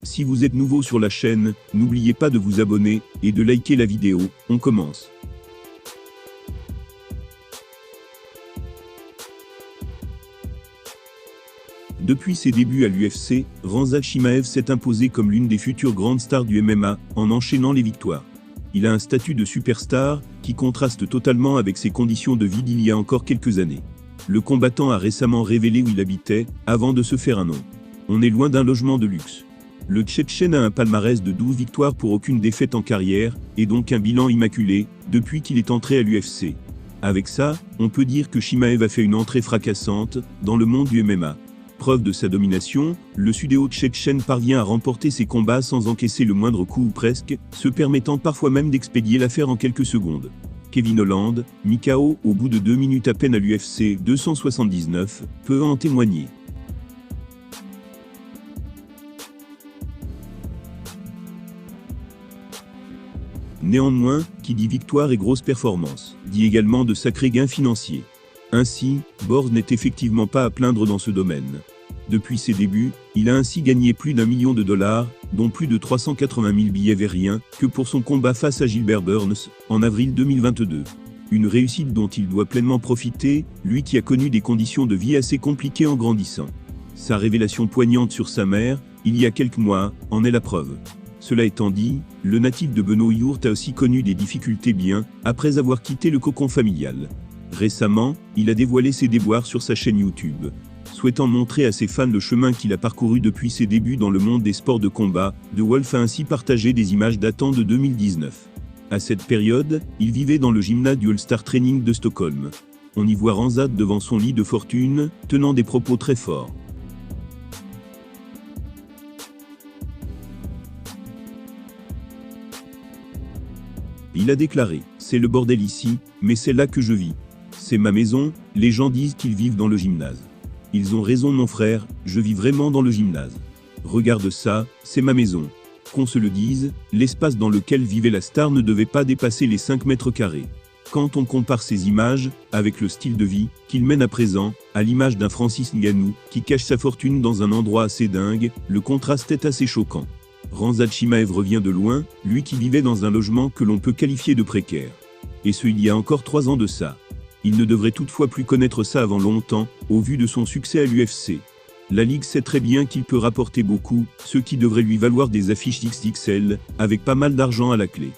Si vous êtes nouveau sur la chaîne, n'oubliez pas de vous abonner et de liker la vidéo. On commence. Depuis ses débuts à l'UFC, Khamzat Chimaev s'est imposé comme l'une des futures grandes stars du MMA, en enchaînant les victoires. Il a un statut de superstar, qui contraste totalement avec ses conditions de vie d'il y a encore quelques années. Le combattant a récemment révélé où il habitait, avant de se faire un nom. On est loin d'un logement de luxe. Le Tchétchène a un palmarès de 12 victoires pour aucune défaite en carrière, et donc un bilan immaculé, depuis qu'il est entré à l'UFC. Avec ça, on peut dire que Chimaev a fait une entrée fracassante, dans le monde du MMA. Preuve de sa domination, le sudéo-tchétchène parvient à remporter ses combats sans encaisser le moindre coup ou presque, se permettant parfois même d'expédier l'affaire en quelques secondes. Kevin Holland, mis KO au bout de 2 minutes à peine à l'UFC 279, peut en témoigner. Néanmoins, qui dit victoire et grosse performance, dit également de sacrés gains financiers. Ainsi, Borz n'est effectivement pas à plaindre dans ce domaine. Depuis ses débuts, il a ainsi gagné plus d'1 million de dollars, dont plus de 380 000 billets vers rien que pour son combat face à Gilbert Burns, en avril 2022. Une réussite dont il doit pleinement profiter, lui qui a connu des conditions de vie assez compliquées en grandissant. Sa révélation poignante sur sa mère, il y a quelques mois, en est la preuve. Cela étant dit, le natif de Benoît-Yourt a aussi connu des difficultés bien, après avoir quitté le cocon familial. Récemment, il a dévoilé ses déboires sur sa chaîne YouTube. Souhaitant montrer à ses fans le chemin qu'il a parcouru depuis ses débuts dans le monde des sports de combat, The Wolf a ainsi partagé des images datant de 2019. À cette période, il vivait dans le gymnase du All-Star Training de Stockholm. On y voit Khamzat devant son lit de fortune, tenant des propos très forts. Il a déclaré « C'est le bordel ici, mais c'est là que je vis. C'est ma maison, les gens disent qu'ils vivent dans le gymnase. Ils ont raison mon frère, je vis vraiment dans le gymnase. Regarde ça, c'est ma maison. Qu'on se le dise, l'espace dans lequel vivait la star ne devait pas dépasser les 5 mètres carrés. Quand on compare ces images, avec le style de vie qu'il mène à présent, à l'image d'un Francis Ngannou, qui cache sa fortune dans un endroit assez dingue, le contraste est assez choquant. Khamzat Chimaev revient de loin, lui qui vivait dans un logement que l'on peut qualifier de précaire. Et ce il y a encore 3 ans de ça. Il ne devrait toutefois plus connaître ça avant longtemps, au vu de son succès à l'UFC. La Ligue sait très bien qu'il peut rapporter beaucoup, ce qui devrait lui valoir des affiches XXL, avec pas mal d'argent à la clé.